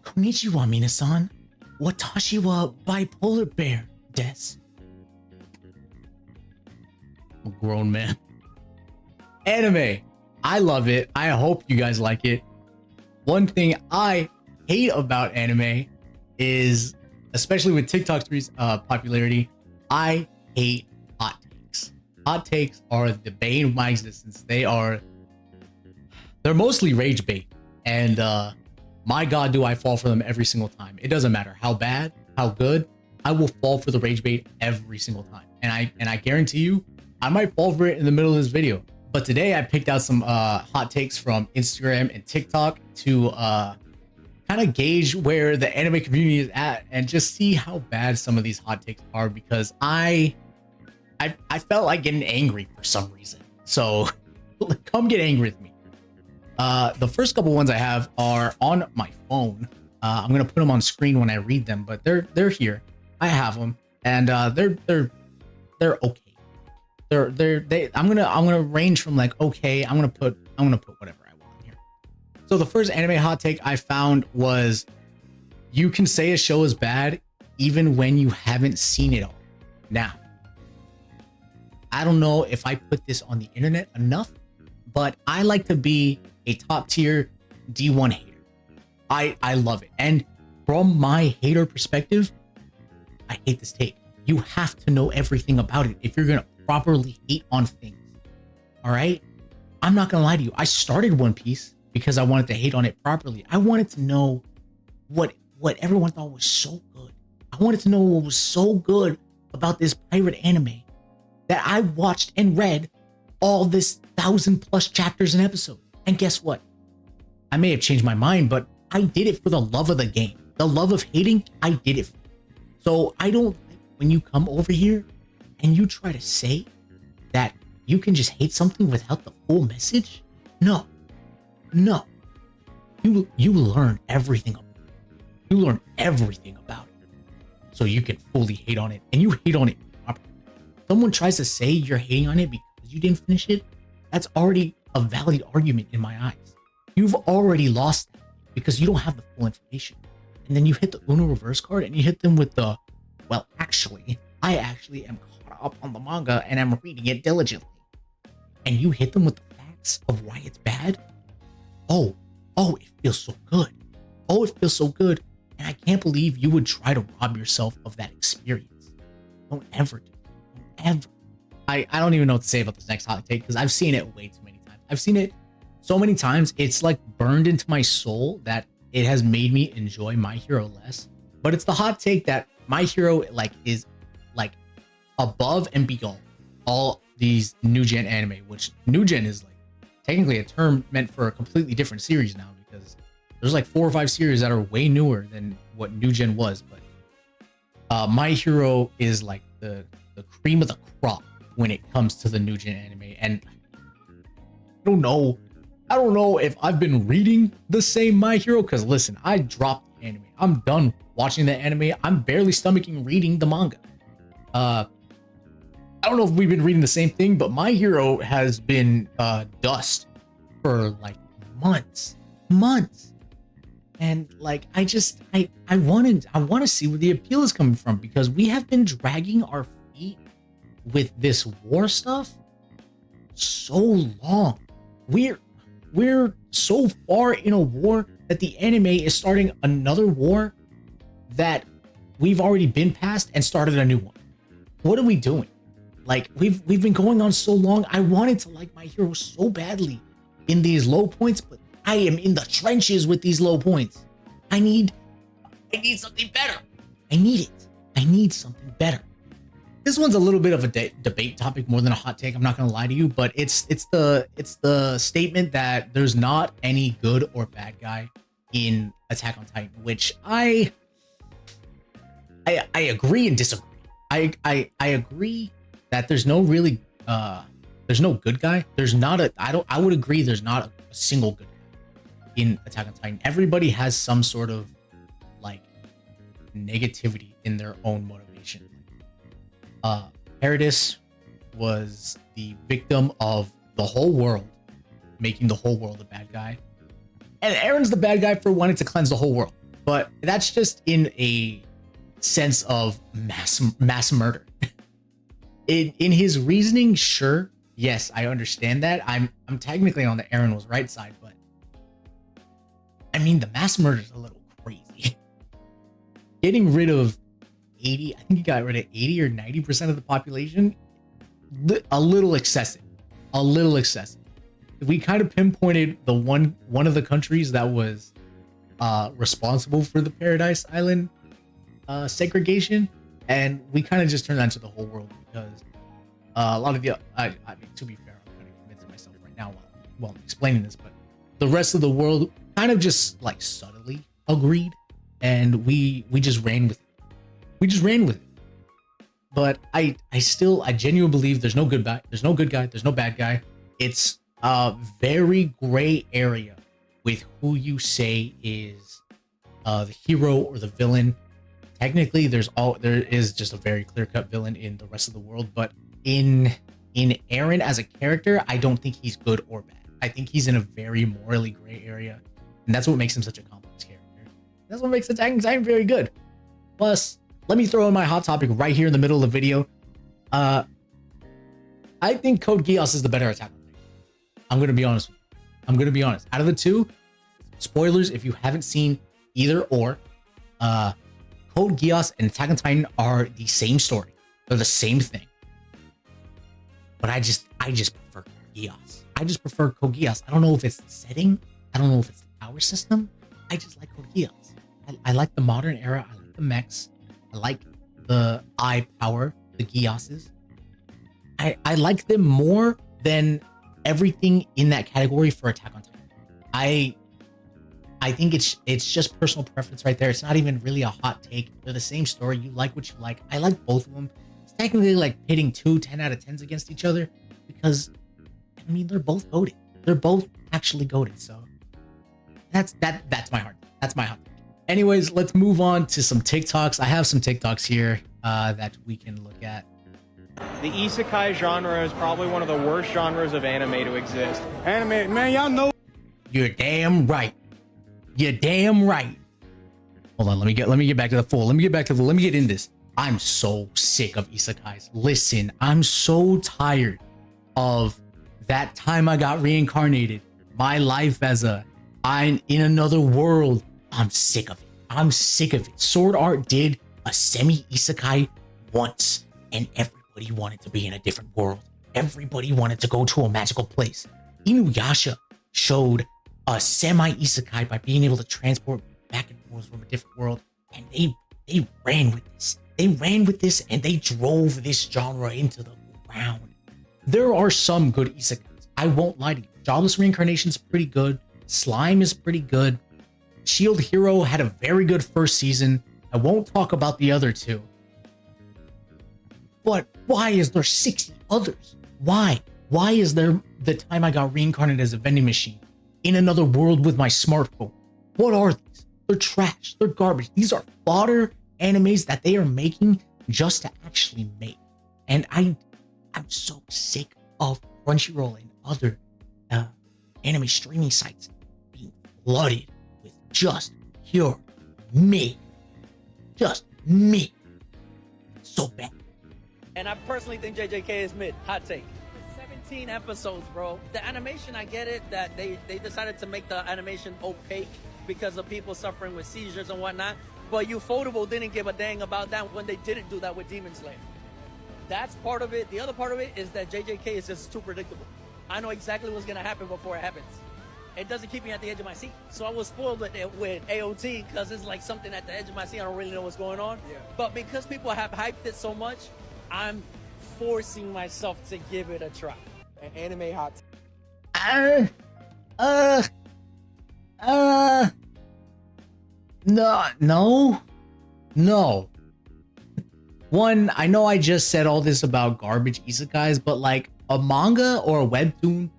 Konnichiwa, Minasan. Watashi wa bipolar bear des. I'm a grown man. Anime. I love it. I hope you guys like it. One thing I hate about anime is, especially with TikTok's popularity, I hate hot takes. Hot takes are the bane of my existence. They're mostly rage bait. And my God, do I fall for them every single time. It doesn't matter how bad, how good, I will fall for the rage bait every single time. And I guarantee you, I might fall for it in the middle of this video. But today I picked out some hot takes from Instagram and TikTok to kind of gauge where the anime community is at and just see how bad some of these hot takes are, because I felt like getting angry for some reason. So come get angry with me. The first couple ones I have are on my phone. I'm gonna put them on screen when I read them, but they're here. I have them, and they're okay. I'm gonna range from like okay. I'm gonna put whatever I want here. So the first anime hot take I found was, you can say a show is bad even when you haven't seen it all. Now, I don't know if I put this on the internet enough, but I like to be a top tier D1 hater. I love it. And from my hater perspective, I hate this take. You have to know everything about it if you're going to properly hate on things. All right? I'm not going to lie to you. I started One Piece because I wanted to hate on it properly. I wanted to know what everyone thought was so good. I wanted to know what was so good about this pirate anime that I watched and read all this 1,000+ chapters and episodes. And guess what? I may have changed my mind, but I did it for the love of the game. The love of hating, I did it for. So I don't like when you come over here and you try to say that you can just hate something without the full message. No. You learn everything about it. You learn everything about it so you can fully hate on it, and you hate on it properly. Someone tries to say you're hating on it because you didn't finish it, that's already a valid argument in my eyes. You've already lost that because you don't have the full information. And then you hit the Uno reverse card and you hit them with the, well, actually, I actually am caught up on the manga and I'm reading it diligently. And you hit them with the facts of why it's bad. Oh, it feels so good. Oh, it feels so good. And I can't believe you would try to rob yourself of that experience. Don't ever do it. Don't ever. I don't even know what to say about this next hot take because I've seen it way too many times. I've seen it so many times, it's like burned into my soul that it has made me enjoy My Hero less. But it's the hot take that My Hero is above and beyond all these new gen anime, which new gen is like technically a term meant for a completely different series now, because there's like 4 or 5 series that are way newer than what new gen was. But My Hero is like the cream of the crop when it comes to the new gen anime. And I don't know if I've been reading the same My Hero, because listen, I dropped the anime. I'm done watching the anime. I'm barely stomaching reading the manga. I don't know if we've been reading the same thing, but My Hero has been dust for like months. And like I want to see where the appeal is coming from, because we have been dragging our feet with this war stuff so long. We're so far in a war that the anime is starting another war that we've already been past and started a new one. What are we doing? Like we've been going on so long. I wanted to like My Hero so badly in these low points, but I am in the trenches with these low points. I need something better. I need something better. This one's a little bit of a debate topic more than a hot take. I'm not gonna lie to you, but it's the statement that there's not any good or bad guy in Attack on Titan, which I agree and disagree. I agree that there's no really there's no good guy. I would agree there's not a single good guy in Attack on Titan. Everybody has some sort of like negativity in their own motivation. Paradis was the victim of the whole world, making the whole world a bad guy. And Aaron's the bad guy for wanting to cleanse the whole world. but that's just in a sense of mass murder. In his reasoning, sure, yes, I understand that. I'm technically on the Eren was right side, but I mean the mass murder is a little crazy. Getting rid of 80, I think he got rid of 80 or 90% of the population, a little excessive. A little excessive. We kind of pinpointed the one of the countries that was responsible for the Paradise Island segregation, and we kind of just turned that into the whole world because a lot of the I mean, to be fair, I'm kind of convincing myself right now while I'm explaining this, but the rest of the world kind of just like subtly agreed, and we just ran with it. We just ran with it. But I genuinely believe there's no good guy, there's no bad guy. It's a very gray area with who you say is the hero or the villain. Technically, there is just a very clear-cut villain in the rest of the world, but in Eren as a character, I don't think he's good or bad. I think he's in a very morally gray area, and that's what makes him such a complex character. That's what makes Attack on Titan very good. Plus, let me throw in my hot topic right here in the middle of the video. I think Code Geass is the better Attack on Titan. I'm gonna be honest with you. I'm gonna be honest. Out of the two, spoilers if you haven't seen either or, Code Geass and Attack on Titan are the same story. They're the same thing. But I just prefer Code Geass. I just prefer Code Geass. I don't know if it's the setting. I don't know if it's the power system. I just like Code Geass. I like the modern era. I like the mechs. I like the eye power, the Geasses. I like them more than everything in that category for Attack on Titan. I think it's just personal preference right there. It's not even really a hot take. They're the same story. You like what you like. I like both of them. It's technically like pitting two 10 out of 10s against each other because, I mean, they're both goated. They're both actually goated. So that's my heart. That's my hot take. Anyways, let's move on to some TikToks. I have some TikToks here that we can look at. The isekai genre is probably one of the worst genres of anime to exist. Anime, man, y'all know. You're damn right. You're damn right. Hold on, let me get back to the full. Let me get in this. I'm so sick of isekais. Listen, I'm so tired of that time I got reincarnated. My life as I'm in another world. I'm sick of it. I'm sick of it. Sword Art did a semi-isekai once, and everybody wanted to be in a different world. Everybody wanted to go to a magical place. Inuyasha showed a semi-isekai by being able to transport back and forth from a different world, and they ran with this. They ran with this, and they drove this genre into the ground. There are some good isekais. I won't lie to you. Jobless Reincarnation is pretty good. Slime is pretty good. Shield Hero had a very good first season. I won't talk about the other two. But why is there 60 others? Why? Why is there the time I got reincarnated as a vending machine in another world with my smartphone? What are these? They're trash. They're garbage. These are fodder animes that they are making just to actually make. And I'm so sick of Crunchyroll and other anime streaming sites being flooded with just pure me. Just me. So bad. And I personally think JJK is mid. Hot take. 17 episodes, bro. The animation, I get it that they decided to make the animation opaque because of people suffering with seizures and whatnot. But Ufotable didn't give a dang about that when they didn't do that with Demon Slayer. That's part of it. The other part of it is that JJK is just too predictable. I know exactly what's gonna happen before it happens. It doesn't keep me at the edge of my seat. So I was spoiled with AOT because it's like something at the edge of my seat. I don't really know what's going on. Yeah. But because people have hyped it so much, I'm forcing myself to give it a try. An anime hot. No. One, I know I just said all this about garbage isekais, but like a manga or a webtoon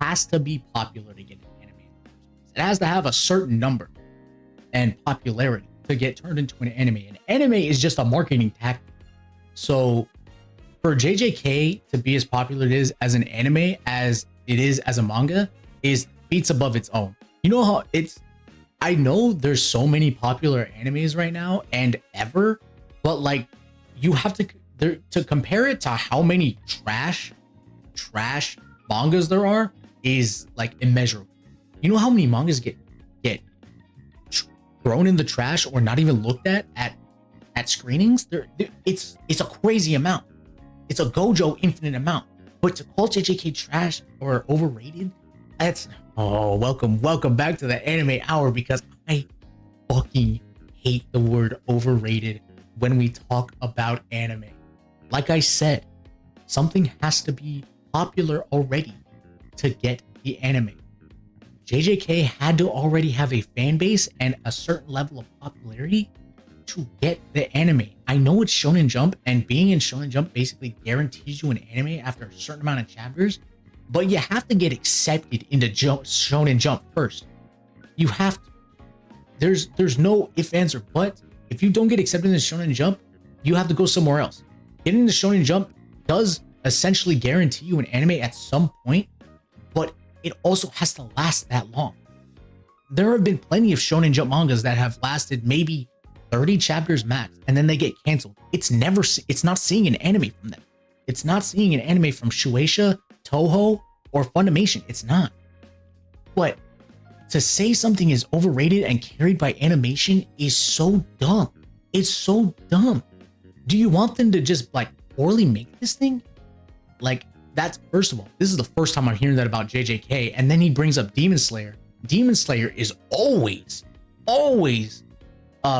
has to be popular to get an anime. It has to have a certain number and popularity to get turned into an anime. An anime is just a marketing tactic. So for JJK to be as popular it is as an anime as it is as a manga is beats above its own. You know how I know there's so many popular animes right now and ever, but like you have to compare it to how many trash mangas there are is like immeasurable. You know how many mangas get thrown in the trash or not even looked at screenings? It's a crazy amount. It's a Gojo infinite amount. But to call JJK trash or overrated, that's welcome back to the anime hour, because I fucking hate the word overrated when we talk about anime. Like I said, something has to be popular already to get the anime. JJK had to already have a fan base and a certain level of popularity to get the anime. I know it's Shonen Jump, and being in Shonen Jump basically guarantees you an anime after a certain amount of chapters, but you have to get accepted into Shonen Jump first. You have to. There's no ifs, ands, or buts. If you don't get accepted into Shonen Jump, you have to go somewhere else. Getting into Shonen Jump does essentially guarantee you an anime at some point, but it also has to last that long. There have been plenty of Shonen Jump mangas that have lasted maybe 30 chapters max, and then they get canceled. It's not seeing an anime from them. It's not seeing an anime from Shueisha, Toho, or Funimation. It's not. But to say something is overrated and carried by animation is so dumb. It's so dumb. Do you want them to just like poorly make this thing? Like, that's, first of all, this is the first time I'm hearing that about JJK. And then he brings up Demon Slayer. Demon Slayer is always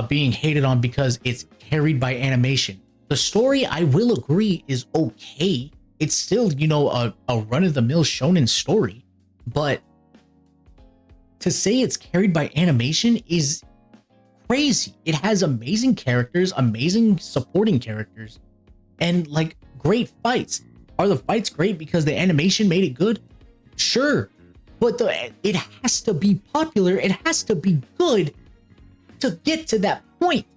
being hated on because it's carried by animation. The story, I will agree, is okay. It's still, you know, a run-of-the-mill shonen story, but to say it's carried by animation is crazy. It has amazing characters, amazing supporting characters, and like great fights. Are the fights great because the animation made it good? Sure, but it has to be popular. It has to be good to get to that point.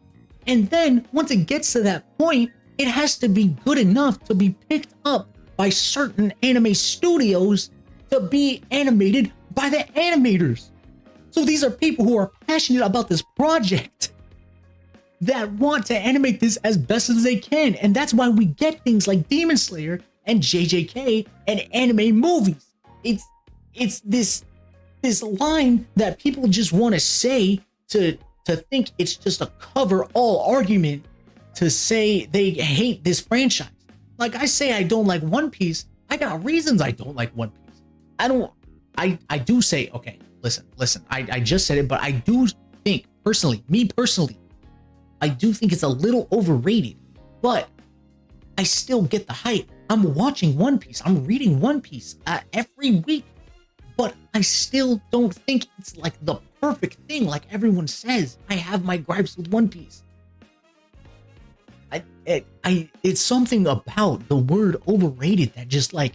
And then once it gets to that point, it has to be good enough to be picked up by certain anime studios to be animated by the animators. So these are people who are passionate about this project that want to animate this as best as they can. And that's why we get things like Demon Slayer and JJK and anime movies. It's this line that people just want to say to think it's just a cover all argument to say they hate this franchise. Like I say, I don't like One Piece. I got reasons I don't like One Piece. I do say, okay, listen, I just said it, but I do think me personally, I do think it's a little overrated, but I still get the hype. I'm watching One Piece. I'm reading One Piece every week, but I still don't think it's like the perfect thing like everyone says. I have my gripes with One Piece. It's something about the word overrated that just like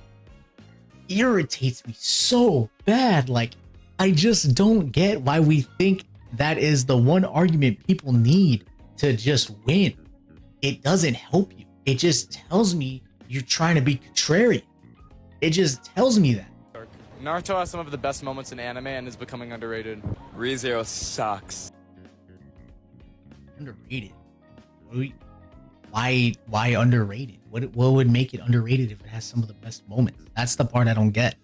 irritates me so bad. Like, I just don't get why we think that is the one argument people need to just win. It doesn't help you. It just tells me you're trying to be contrarian. It just tells me that. Naruto has some of the best moments in anime and is becoming underrated. ReZero sucks. Underrated? Why underrated? What would make it underrated if it has some of the best moments? That's the part I don't get.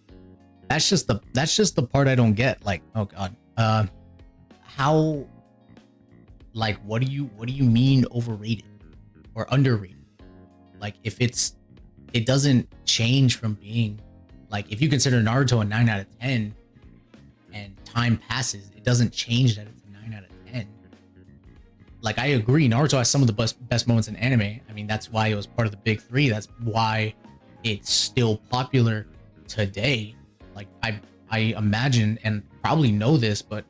That's just the part I don't get. Like, oh god, how? Like, what do you mean overrated or underrated? Like, if it doesn't change from being like, if you consider Naruto a 9 out of 10 and time passes, it doesn't change that it's a 9 out of 10. Like, I agree, Naruto has some of the best moments in anime. I mean, that's why it was part of the big three. That's why it's still popular today. Like, I imagine and probably know this, but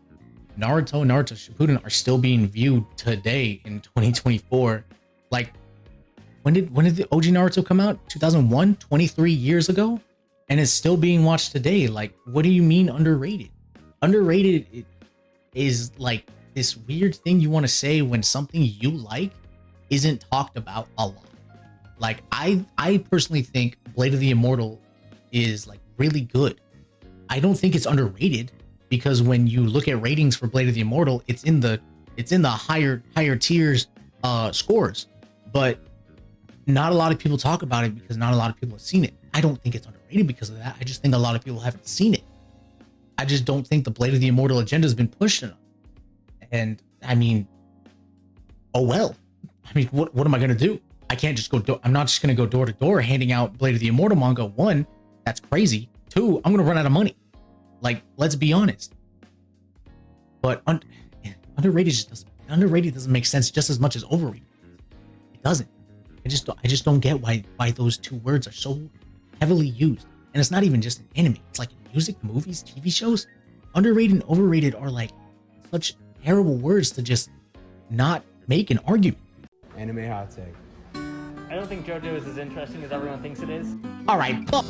Naruto and Naruto Shippuden are still being viewed today in 2024. Like, when did the OG Naruto come out? 2001, 23 years ago, and it's still being watched today. Like, what do you mean underrated? Underrated is like this weird thing you want to say when something you like isn't talked about a lot. Like, I personally think Blade of the Immortal is like really good. I don't think it's underrated. because when you look at ratings for Blade of the Immortal, it's in the higher tiers scores, but not a lot of people talk about it because not a lot of people have seen it. I don't think it's underrated because of that. I just think a lot of people haven't seen it. I just don't think the Blade of the Immortal agenda has been pushed enough. And I mean, oh well. I mean, what am I gonna do? I can't just go. I'm not just gonna go door to door handing out Blade of the Immortal manga. One, that's crazy. Two, I'm gonna run out of money. Like, let's be honest. But underrated doesn't make sense just as much as overrated. It doesn't. I just don't get why those two words are so heavily used. And it's not even just in anime. It's like in music, movies, TV shows. Underrated and overrated are like such terrible words to just not make an argument. Anime hot take. I don't think JoJo is as interesting as everyone thinks it is. All right, fuck.